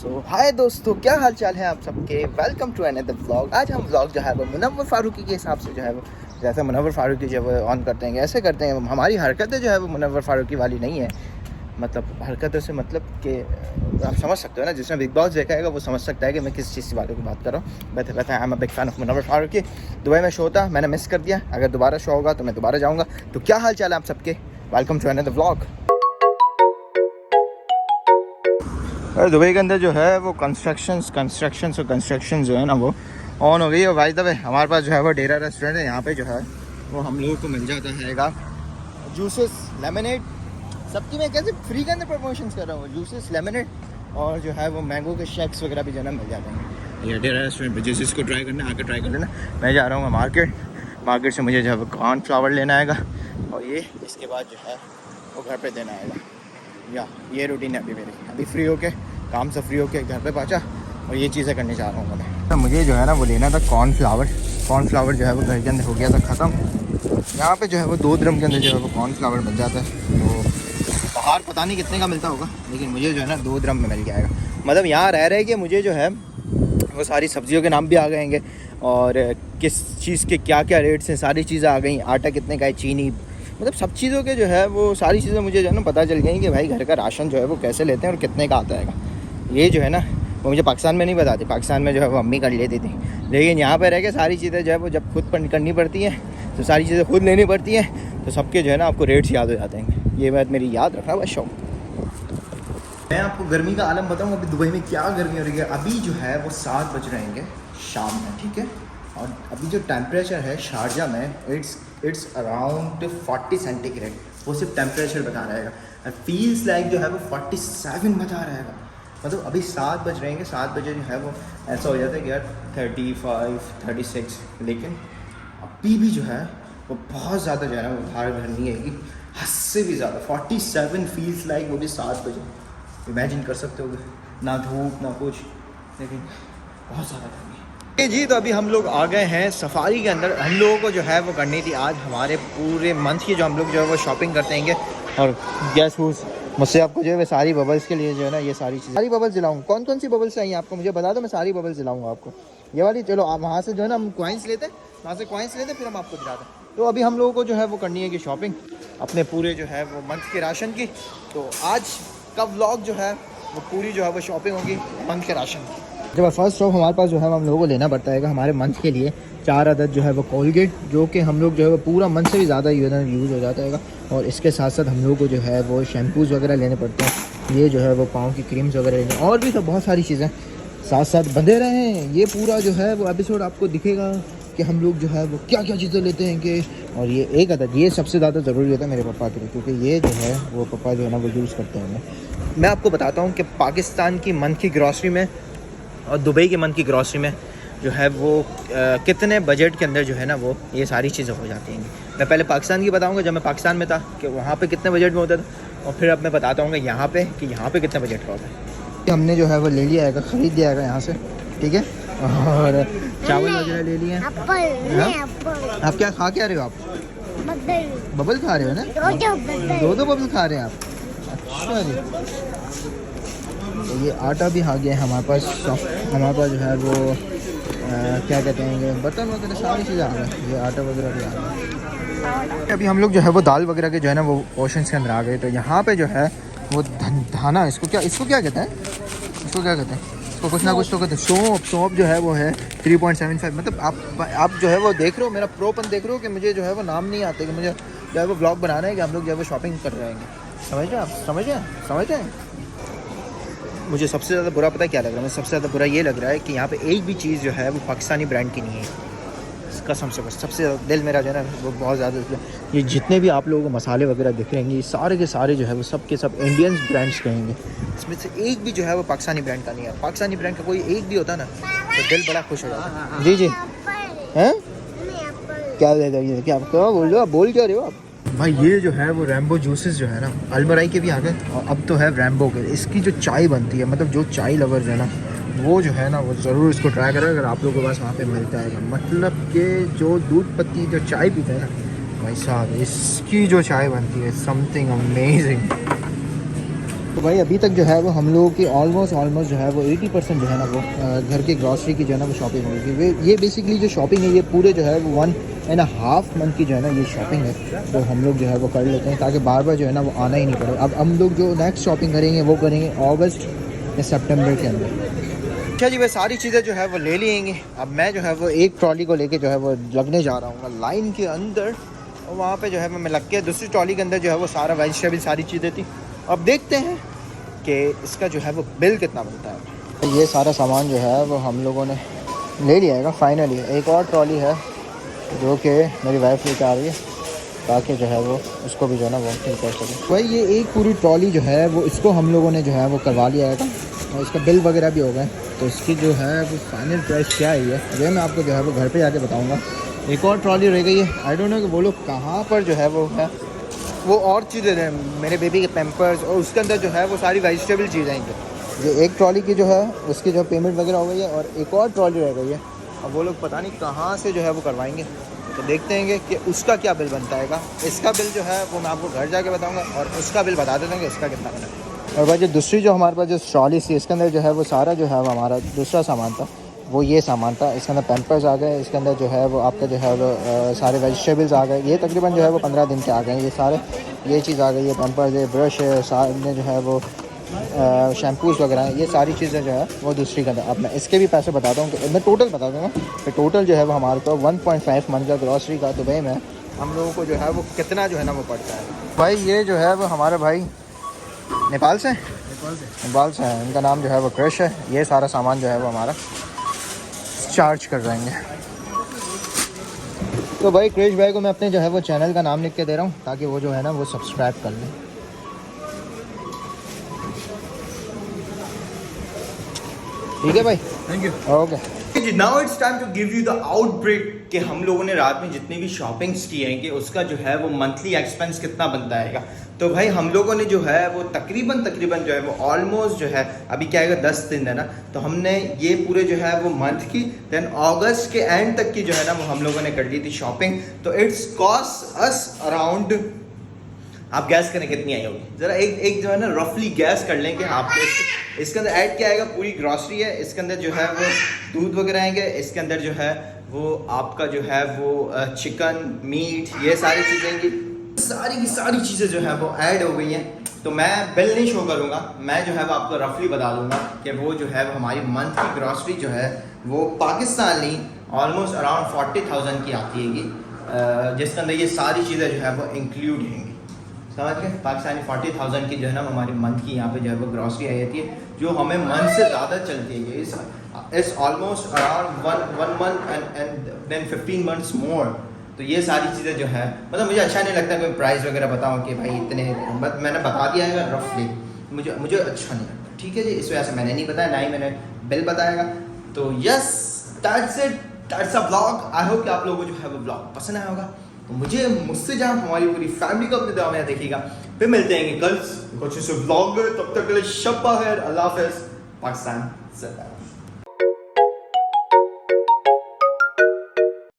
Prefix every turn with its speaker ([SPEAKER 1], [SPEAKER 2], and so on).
[SPEAKER 1] सो हाय दोस्तों, क्या हाल चाल है आप सबके। Welcome to another vlog. आज हम व्लॉग जो है वो मुनव्वर फारूकी के हिसाब से जो है वो जैसे मुनव्वर फारूकी जो है ऑन करते हैं ऐसे करते हैं। हमारी हरकतें जो है वो मुनव्वर फारूकी वाली नहीं है। मतलब हरकतों से मतलब कि आप समझ सकते हो ना, जिसने बिग बॉस देखा है वो समझ सकता है कि मैं किस चीज़ की बातों की बात कर रहा हूँ। बैठे बैठे I am a big fan of Munawar Faruqui. Dubai में शो था, मैंने मिस कर दिया। अगर दोबारा शो होगा तो मैं दोबारा जाऊँगा। तो क्या हाल चाल है आप सबके। Welcome to another vlog. अरे दुबई के अंदर जो है वो कंस्ट्रक्शन जो है ना वो ऑन हो गई है। भाई दबे हमारे पास जो है वो डेरा रेस्टोरेंट है। यहाँ पे जो है वो हम लोगों को मिल जाता है जूसेस लेमनेड। सबकी मैं कैसे फ्री के अंदर प्रमोशंस कर रहा हूँ। जूसेस लेमनेड और जो है वो मैंगो के शेक्स वगैरह भी जो है ना मिल जाते हैं। ये डेरा रेस्टोरेंट पे जूसेस को ट्राई करना, आके ट्राई कर लेना। मैं जा रहा हूँ मार्केट से मुझे जो है वो कॉर्नफ्लावर लेना आएगा और ये इसके बाद जो है वो घर पर देना आएगा। या ये रूटीन है अभी फ्री होके काम से फ्री होके घर पे पहुंचा और ये चीज़ें करने जा रहा हूँ मैं। तो मुझे जो है ना वो लेना था कॉर्नफ्लावर जो है वो घर के अंदर हो गया था ख़त्म। यहाँ पे जो है वो 2 दिरहम के अंदर जो है वो कॉर्नफ्लावर मिल जाता है। तो बाहर पता नहीं कितने का मिलता होगा, लेकिन मुझे जो है ना 2 दिरहम में मिल जाएगा। मतलब यहाँ रह रहे कि मुझे जो है वो सारी सब्जियों के नाम भी आ गएंगे और किस चीज़ के क्या क्या रेट्स हैं सारी चीज़ें आ गई। आटा कितने का है, चीनी, मतलब सब चीज़ों के जो है वो सारी चीज़ें मुझे जो है ना पता चल गई कि भाई घर का राशन जो है वो कैसे लेते हैं और कितने का आता है। ये जो है ना वो मुझे पाकिस्तान में नहीं बताती। पाकिस्तान में जो है वो अम्मी कर लेती थी, लेकिन यहाँ पर रह के सारी चीज़ें जो है वो जब खुद करनी पड़ती हैं तो सारी चीज़ें खुद लेनी पड़ती हैं। तो सबके जो है ना आपको रेट्स याद हो जाते हैं। ये बात मेरी याद रखना बस शौक। मैं आपको गर्मी का आलम बताऊँ अभी दुबई में क्या गर्मी हो रही है। अभी जो है वो 7 बज रहेंगे शाम में, ठीक है। और अभी जो टेम्परेचर है शारजा में इट्स अराउंड 40 सेंटीग्रेड। वो सिर्फ टेम्परेचर बता रहेगा। फील्स लाइक जो है वो 47 बता रहेगा। मतलब अभी 7 बज रहेंगे, 7 बजे जो है वो ऐसा हो जाता है कि यार 35 36, लेकिन अभी भी जो है वो बहुत ज़्यादा जो है ना वो बाहर गर्मी आएगी। हद से भी ज़्यादा 47 फील्स लाइक, वो भी 7 बजे। इमेजिन कर सकते हो, ना धूप ना कुछ, लेकिन बहुत ज़्यादा गर्मी है जी। तो अभी हम लोग आ गए हैं सफारी के अंदर। हम लोगों को जो है वो करनी थी आज हमारे पूरे मंथ की जो हम लोग जो है वो शॉपिंग करते हैं। और गैस हूस मुझसे आपको जो है सारी बबल्स के लिए जो है ना ये सारी चीज़, सारी बबल्स दिलाऊँ। कौन कौन सी बबल्स चाहिए आपको मुझे बता दो, मैं सारी बबल्स दिलाऊँगा आपको। ये वाली चलो आप वहाँ से जो है ना हम कॉइन्स लेते हैं, वहाँ से कॉइन्स लेते फिर हम आपको दिलाते हैं। तो अभी हम लोगों को जो है वो करनी है कि शॉपिंग अपने पूरे जो है वो मंथ के राशन की। तो आज का व्लॉग जो है वो पूरी जो है वो शॉपिंग होगी मंथ के राशन की। जब फर्स्ट शॉप हमारे पास जो है हम लोगों को लेना पड़ता है हमारे मंथ के लिए 4 अदद जो है वो कोलगेट, जो कि हम लोग जो है वो पूरा मंथ से भी ज़्यादा यूज़ हो जाता है। और इसके साथ साथ हम लोग को जो है वो शैम्पूज़ वगैरह लेने पड़ते हैं। ये जो है वो पाँव की क्रीम्स वगैरह लेने, और भी तो बहुत सारी चीज़ें साथ साथ बंधे रहे हैं। ये पूरा जो है वो एपिसोड आपको दिखेगा कि हम लोग जो है वो क्या क्या चीज़ें लेते हैं कि। और ये एक अदद ये सबसे ज़्यादा ज़रूरी होता है मेरे पापा के लिए, क्योंकि ये जो है वो पापा जो है ना वो यूज़ करते हैं। मैं आपको बताता हूँ कि पाकिस्तान की मंथ की ग्रॉसरी में और दुबई के मंथ की ग्रॉसरी में जो है वो कितने बजट के अंदर जो है ना वो ये सारी चीज़ें हो जाती हैं। मैं पहले पाकिस्तान की बताऊंगा जब मैं पाकिस्तान में था कि वहाँ पे कितने बजट में होता था, और फिर अब मैं बताता हूँ यहाँ पे कि यहाँ पे कितने बजट का होता है। हमने जो है वो ले लिया है, ख़रीद लिया है यहाँ से, ठीक है। और चावल वगैरह ले लिए हैं। आप क्या खा के आ रहे हो? आप बबल खा रहे हो ना? दो बबल खा रहे हैं आप? अच्छा जी। तो ये आटा भी आ गया है हमारे पास। हमारे पास जो है वो क्या कहते हैं बर्तन वगैरह सारी चीज़ें आ गई। ये आटा वगैरह भी आ गया। अभी हम लोग जो है वो दाल वगैरह के जो है ना वो पोर्शंस के अंदर आ गए। तो यहाँ पे जो है वो धाना, इसको क्या कहते हैं? इसको कुछ ना कुछ तो कहते हैं। सौंप जो है वो है 3.75। मतलब आप जो है वो देख रहे हो, मेरा प्रोपन देख रहे हो कि मुझे जो है वो नाम नहीं आते कि मुझे जो है वो ब्लॉग बनाना है कि हम लोग जो है वो शॉपिंग कर रहे हैं। समझ रहे हैं आप? समझ हैं? मुझे सबसे ज़्यादा बुरा पता है क्या लग रहा है? मुझे सबसे ज़्यादा बुरा ये लग रहा है कि यहाँ पे एक भी चीज़ जो है वो पाकिस्तानी ब्रांड की नहीं है। कसम से बस सबसे ज़्यादा दिल मेरा जो है ना वो बहुत ज़्यादा, ये जितने भी आप लोगों को मसाले वगैरह दिख रहे हैं ये सारे के सारे जो है वो सब के सब इंडियन ब्रांड्स कहेंगे। इसमें से एक भी जो है वो पाकिस्तानी ब्रांड का नहीं है। पाकिस्तानी ब्रांड का कोई एक भी होता ना तो दिल बड़ा खुश हो जाता है। जी हैं क्या क्या बोल क्या रहे हो आप भाई? ये जो है वो रैम्बो जूसेस जो है ना अलमराई के भी आ गए और अब तो है रैम्बो के। इसकी जो चाय बनती है, मतलब जो चाय लवर जो है ना वो जो है ना वो ज़रूर इसको ट्राई करें अगर आप लोगों के पास वहाँ पे मिलता है। मतलब कि जो दूध पत्ती जो चाय पीते हैं ना भाई साहब, इसकी जो चाय बनती है समथिंग अमेजिंग। तो भाई अभी तक जो है वो हम लोगों की ऑलमोस्ट जो है वो 80% जो है ना वो घर की ग्रॉसरी की जो है ना वो शॉपिंग हो गई। ये बेसिकली जो शॉपिंग है ये पूरे जो है वो 1.5 मंथ की जो है ना ये शॉपिंग है तो हम लोग जो है वो कर लेते हैं ताकि बार बार जो है ना वो आना ही नहीं पड़े। अब हम लोग जो नेक्स्ट शॉपिंग करेंगे वो करेंगे अगस्त या सितंबर के अंदर। अच्छा जी भाई सारी चीज़ें जो है वो ले लेंगे। अब मैं जो है वो एक ट्रॉली को लेके जो है वो लगने जा रहा हूँ लाइन के अंदर और वहाँ पे जो है मैं लग के दूसरी ट्रॉली के अंदर जो है वो सारा वेजिटेबल सारी चीज़ें थी। अब देखते हैं कि इसका जो है वो बिल कितना बनता है। ये सारा सामान जो है वो हम लोगों ने ले लिया है फाइनली। एक और ट्रॉली है जो कि मेरी वाइफ लेके आ रही है ताकि जो है वो उसको भी जो है ना वो फिल कर सके। भाई ये एक पूरी ट्रॉली जो है वो इसको हम लोगों ने जो है वो करवा लिया है और इसका बिल वगैरह भी हो गए। तो इसकी जो है वो फाइनल प्राइस क्या है ये मैं आपको जो है वो घर पे जाके बताऊंगा। एक और ट्रॉली रह गई है, आई डोंट नो कि वो लोग कहाँ पर जो है वो है वो और चीज़ें हैं मेरे बेबी के पैम्पर्स और उसके अंदर जो है वो सारी वेजिटेबल चीज़ें हैं। ये एक ट्रॉली की जो है उसकी जो पेमेंट वगैरह हो गई है और एक और ट्रॉली रह गई है। अब वो लोग पता नहीं कहाँ से जो है वो करवाएंगे तो देखते हैं कि उसका क्या बिल बनता है। इसका बिल जो है वो मैं आपको घर जाके बताऊँगा और उसका बिल बता देंगे इसका कितना बना। और भाई जो दूसरी जो हमारे पास जो ट्रॉली थी इसके अंदर जो है वो सारा जो है वो हमारा दूसरा सामान था वो ये सामान था। इसके अंदर पैम्पर्स आ गए, इसके अंदर जो है वो आपका जो है वो सारे वेजिटेबल्स आ गए। ये तकरीबन जो है वो 15 दिन के आ गए ये सारे। ये चीज़ आ गई है, पैम्पर्स है, ब्रश है, सामने जो है वो शैम्पूज़ वगैरह हैं। ये सारी चीज़ें जो है वो दूसरी का। अब मैं इसके भी पैसे बताता हूँ कि मैं टोटल बता दूँगा कि टोटल जो है वो हमारे को 1.5 मंथ का ग्रॉसरी का दुबई में हम लोगों को जो है वो कितना जो है ना वो पड़ता है। भाई ये जो है वो हमारे भाई नेपाल से है, इनका नाम जो है वो क्रश है। ये सारा सामान जो है वो हमारा चार्ज कर रहेंगे। तो भाई क्रिश भाई को मैं अपने जो है वो चैनल का नाम लिख के दे रहा हूँ ताकि वो जो है ना वो सब्सक्राइब कर लें। ठीक है भाई, thank you. Okay now it's time to give you the outbreak कि हम लोगों ने रात में जितनी भी शॉपिंग्स की हैं कि उसका जो है वो मंथली एक्सपेंस कितना बनता है। तो भाई हम लोगों ने जो है वो तकरीबन जो है वो ऑलमोस्ट जो है अभी क्या आएगा 10 दिन है ना, तो हमने ये पूरे जो है वो मंथ की देन अगस्त के एंड तक की जो है ना वो हम लोगों ने कर ली थी शॉपिंग। तो इट्स कॉस्ट अस अराउंड, आप गैस करें कितनी आई होगी ज़रा एक जो है ना रफली गैस कर लें कि आपको इसके अंदर ऐड क्या आएगा। पूरी ग्रॉसरी है, इसके अंदर जो है वो दूध वगैरह आएंगे, इसके अंदर जो है वो आपका जो है वो चिकन मीट ये सारी चीज़ें सारी की सारी चीज़ें जो है वो ऐड हो गई हैं। तो मैं बिल नहीं शो करूँगा, मैं जो है वो आपको रफली बता दूँगा कि वो जो है वो हमारी मंथ की ग्रॉसरी जो है वो पाकिस्तानी ऑलमोस्ट अराउंड 40,000 की आती है जिसके अंदर ये सारी चीज़ें जो है वो इंक्लूड हैं। समझ गए, पाकिस्तानी 40,000 की जो है ना हमारी मंथ की यहाँ पे जो है वो ग्रॉसरी आ जाती है जो हमें मंथ से ज़्यादा चलती है। इस almost around one month and then 15 months more. तो ये सारी चीज़ें जो है मतलब मुझे अच्छा नहीं लगता कोई प्राइस वगैरह बताऊँ कि भाई इतने, मैंने बता दिया है रफली, मुझे अच्छा नहीं लगता। ठीक है जी, इस वजह से मैंने नहीं बताया, ना ही मैंने बिल बताएगा। तो yes that's it, that's a vlog. I hope कि आप लोगों को जो है वो व्लॉग पसंद आया होगा। तो मुझसे जहाँ हमारी पूरी फैमिली को अपने दुआ में देखिएगा। फिर मिलते हैं कल कुछ व्लॉग, तब तक के लिए शब बखैर, अल्लाह हाफ़िज़, पाकिस्तान।